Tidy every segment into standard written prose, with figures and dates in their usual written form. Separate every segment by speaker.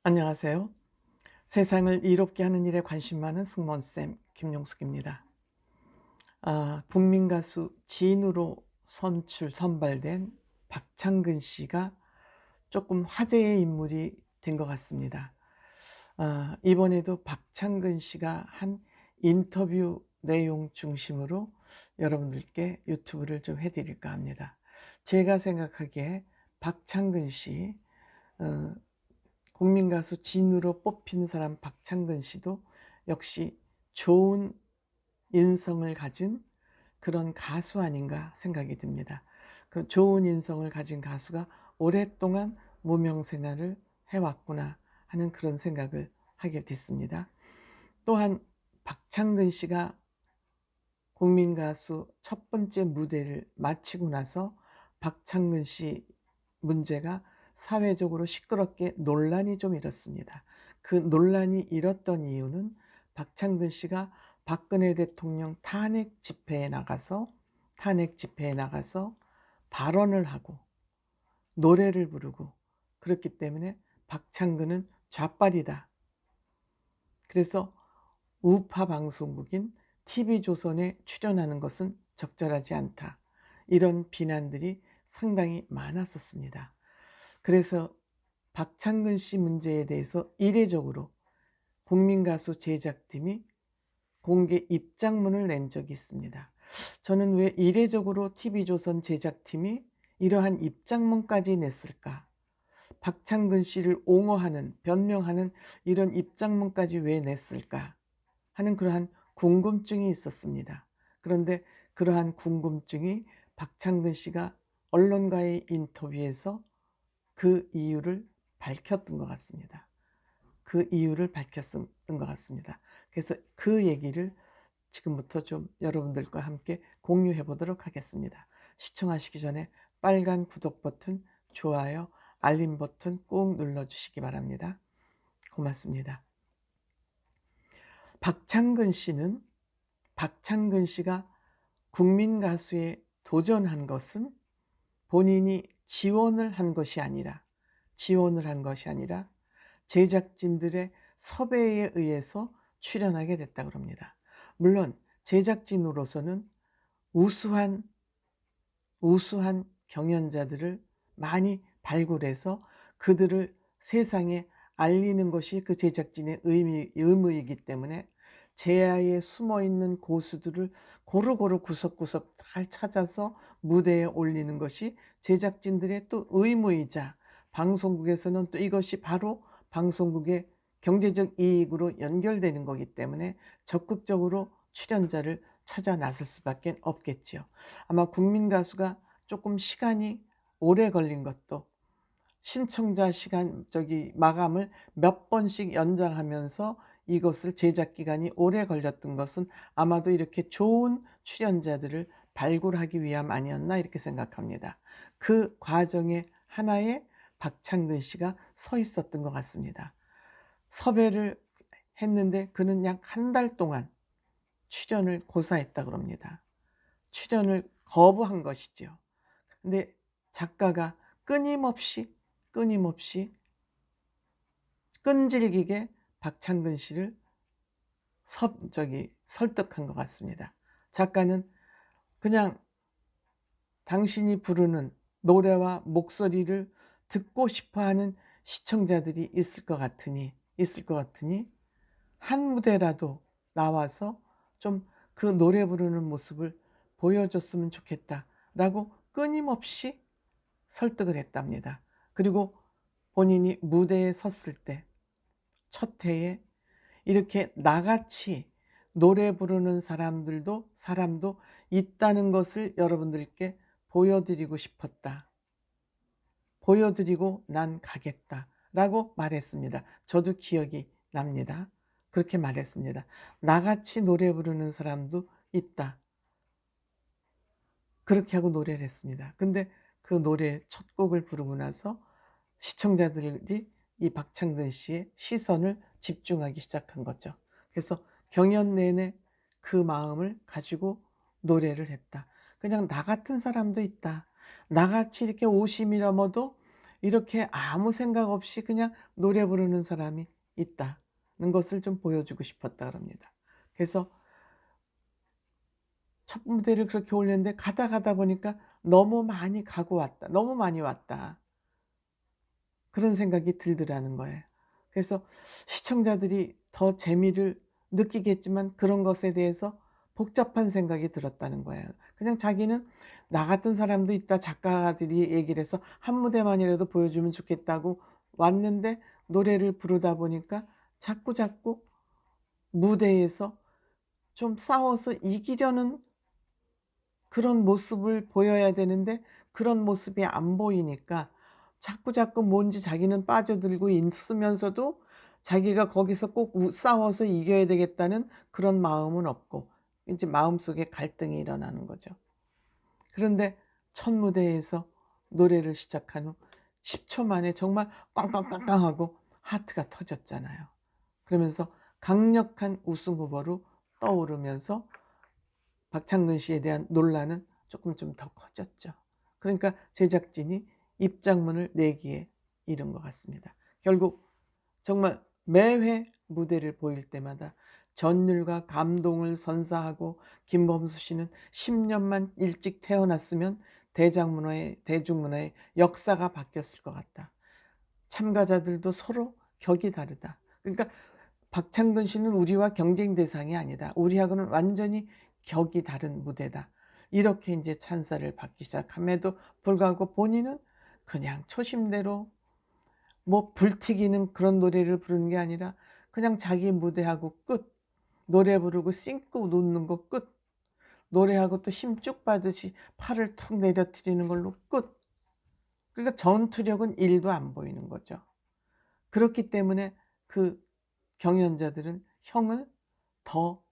Speaker 1: 안녕하세요. 세상을 이롭게 하는 일에 관심 많은 승무원쌤 김용숙입니다. 국민 가수 진으로 선발된 박창근 씨가 조금 화제의 인물이 된 것 같습니다. 이번에도 박창근 씨가 한 인터뷰 내용 중심으로 여러분들께 유튜브를 좀 해드릴까 합니다. 제가 생각하기에 박창근 씨, 어, 국민 가수 진으로 뽑힌 사람 박창근 씨도 역시 좋은 인성을 가진 그런 가수 아닌가 생각이 듭니다. 그 좋은 인성을 가진 가수가 오랫동안 무명 생활을 해왔구나 하는 그런 생각을 하게 됐습니다. 또한 박창근 씨가 국민 가수 첫 번째 무대를 마치고 나서 박창근 씨 문제가 사회적으로 시끄럽게 논란이 좀 일었습니다. 그 논란이 일었던 이유는 박창근 씨가 박근혜 대통령 탄핵 집회에 나가서 발언을 하고 노래를 부르고 그렇기 때문에 박창근은 좌빨이다. 그래서 우파 방송국인 TV조선에 출연하는 것은 적절하지 않다. 이런 비난들이 상당히 많았었습니다. 그래서 박창근 씨 문제에 대해서 이례적으로 국민가수 제작팀이 공개 입장문을 낸 적이 있습니다. 저는 왜 이례적으로 TV조선 제작팀이 이러한 입장문까지 냈을까? 박창근 씨를 옹호하는, 변명하는 이런 입장문까지 왜 냈을까? 하는 그러한 궁금증이 있었습니다. 그런데 그러한 궁금증이 박창근 씨가 언론과의 인터뷰에서 그 이유를 밝혔던 것 같습니다. 그 이유를 밝혔던 것 같습니다. 그래서 그 얘기를 지금부터 좀 여러분들과 함께 공유해 보도록 하겠습니다. 시청하시기 전에 빨간 구독 버튼, 좋아요, 알림 버튼 꼭 눌러주시기 바랍니다. 고맙습니다. 박창근 씨가 국민 가수에 도전한 것은 본인이 지원을 한 것이 아니라 제작진들의 섭외에 의해서 출연하게 됐다고 합니다. 물론 제작진으로서는 우수한 경연자들을 많이 발굴해서 그들을 세상에 알리는 것이 그 제작진의 의무이기 때문에 제야에 숨어있는 고수들을 고루고루 구석구석 잘 찾아서 무대에 올리는 것이 제작진들의 또 의무이자 방송국에서는 또 이것이 바로 방송국의 경제적 이익으로 연결되는 거기 때문에 적극적으로 출연자를 찾아 나설 수밖에 없겠지요. 아마 국민 가수가 조금 시간이 오래 걸린 것도 신청자 마감을 몇 번씩 연장하면서 이것을 제작 기간이 오래 걸렸던 것은 아마도 이렇게 좋은 출연자들을 발굴하기 위함 아니었나 이렇게 생각합니다. 그 과정의 하나에 박창근 씨가 서 있었던 것 같습니다. 섭외를 했는데 그는 약 한 달 동안 출연을 고사했다고 합니다. 출연을 거부한 것이죠. 근데 작가가 끊임없이 끈질기게 박창근 씨를 설득한 것 같습니다. 작가는 그냥 당신이 부르는 노래와 목소리를 듣고 싶어하는 시청자들이 있을 것 같으니 한 무대라도 나와서 좀 그 노래 부르는 모습을 보여줬으면 좋겠다라고 끊임없이 설득을 했답니다. 그리고 본인이 무대에 섰을 때 첫 해에 이렇게 나같이 노래 부르는 사람도 있다는 것을 여러분들께 보여드리고 싶었다. 보여드리고 난 가겠다라고 말했습니다. 저도 기억이 납니다. 그렇게 말했습니다. 나같이 노래 부르는 사람도 있다. 그렇게 하고 노래를 했습니다. 근데 그 노래 첫 곡을 부르고 나서 시청자들이 이 박창근 씨의 시선을 집중하기 시작한 거죠. 그래서 경연 내내 그 마음을 가지고 노래를 했다. 그냥 나 같은 사람도 있다. 나같이 이렇게 50이 넘어도 이렇게 아무 생각 없이 그냥 노래 부르는 사람이 있다는 것을 좀 보여주고 싶었다 그럽니다. 그래서 첫 무대를 그렇게 올렸는데 가다 보니까 '너무 많이 가고 왔다. 너무 많이 왔다.' 그런 생각이 들더라는 거예요. 그래서 시청자들이 더 재미를 느끼겠지만 그런 것에 대해서 복잡한 생각이 들었다는 거예요. 그냥 자기는 나 같은 사람도 있다, 작가들이 얘기를 해서 한 무대만이라도 보여주면 좋겠다고 왔는데 노래를 부르다 보니까 자꾸자꾸 무대에서 좀 싸워서 이기려는 그런 모습을 보여야 되는데 그런 모습이 안 보이니까 자꾸자꾸 뭔지 자기는 빠져들고 있으면서도 자기가 거기서 꼭 싸워서 이겨야 되겠다는 그런 마음은 없고 인제 마음속에 갈등이 일어나는 거죠. 그런데 첫 무대에서 노래를 시작한 후 10초 만에 정말 꽝꽝꽝꽝하고 하트가 터졌잖아요. 그러면서 강력한 우승 후보로 떠오르면서 박창근 씨에 대한 논란은 조금 좀 더 커졌죠. 그러니까 제작진이 입장문을 내기에 이른 것 같습니다. 결국 정말 매회 무대를 보일 때마다 전율과 감동을 선사하고 김범수 씨는 10 년만 일찍 태어났으면 대중문화의 역사가 바뀌었을 것 같다. 참가자들도 서로 격이 다르다. 그러니까 박창근 씨는 우리와 경쟁 대상이 아니다. 우리하고는 완전히 격이 다른 무대다. 이렇게 인제 찬사를 받기 시작함에도 불구하고 본인은 그냥 초심대로 뭐 불튀기는 그런 노래를 부르는 게 아니라 그냥 자기 무대하고 끝. 노래 부르고 싱긋 웃는 거 끝. 노래하고 또 힘 쭉 빠듯이 팔을 툭 내려뜨리는 걸로 끝. 그러니까 전투력은 1도 안 보이는 거죠. 그렇기 때문에 그 경연자들은 형을 더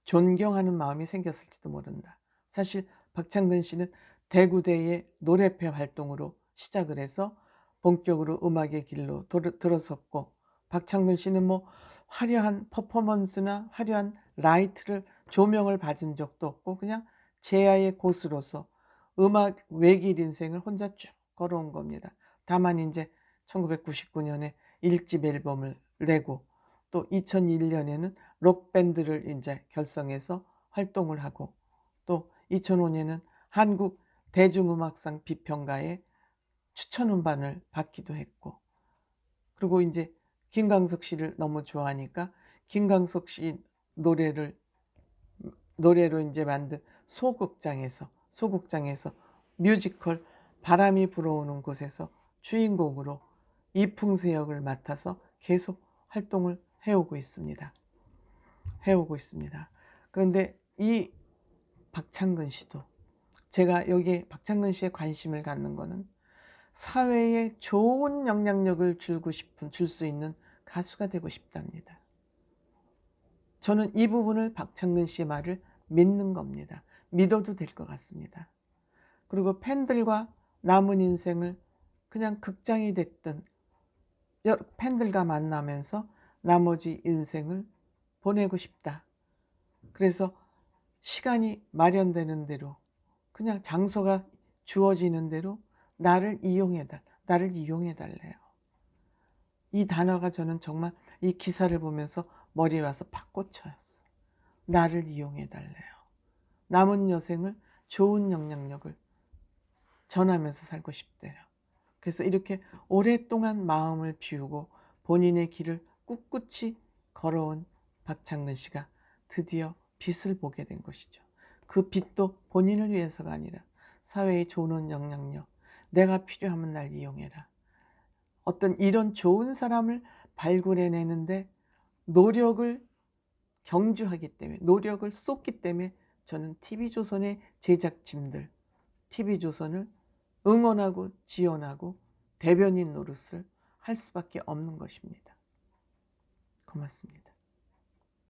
Speaker 1: 존경하는 마음이 생겼을지도 모른다. 사실 박창근 씨는 대구대의 노래패 활동으로 시작을 해서 본격으로 음악의 길로 들어섰고 박창근 씨는 뭐 화려한 퍼포먼스나 화려한 라이트를 조명을 받은 적도 없고 그냥 제야의 고수로서 음악 외길 인생을 혼자 쭉 걸어온 겁니다. 다만 인제 1999 년에 1집 앨범을 내고 또 2001 년에는 록 밴드를 인제 결성해서 활동을 하고 또 2005 년에는 한국 대중음악상 비평가에 추천 음반을 받기도 했고 그리고 인제 김광석 씨를 너무 좋아하니까 김광석 씨 노래를 노래로 인제 만든 소극장에서 뮤지컬 바람이 불어오는 곳에서 주인공으로 이풍세 역을 맡아서 계속 활동을 해오고 있습니다. 그런데 이 박창근 씨도 제가 여기에 박창근 씨에 관심을 갖는 거는 사회에 좋은 영향력을 줄 수 있는 가수가 되고 싶답니다. 저는 이 부분을 박창근 씨의 말을 믿는 겁니다. 믿어도 될 것 같습니다. 그리고 팬들과 남은 인생을 그냥 극장이 됐든 팬들과 만나면서 나머지 인생을 보내고 싶다. 그래서 시간이 마련되는 대로 그냥 장소가 주어지는 대로 나를 이용해 달래요. 이 단어가 저는 정말 이 기사를 보면서 머리에 와서 팍 꽂혔어요. 나를 이용해 달래요. 남은 여생을 좋은 영향력을 전하면서 살고 싶대요. 그래서 이렇게 오랫동안 마음을 비우고 본인의 길을 꿋꿋이 걸어온 박창근 씨가 드디어 빛을 보게 된 것이죠. 그 빛도 본인을 위해서가 아니라 사회에 좋은 영향력, 내가 필요하면 날 이용해라. 어떤 이런 좋은 사람을 발굴해내는데 노력을 경주하기 때문에 노력을 쏟기 때문에 저는 TV조선의 제작진들, TV조선을 응원하고 지원하고 대변인 노릇을 할 수밖에 없는 것입니다. 고맙습니다.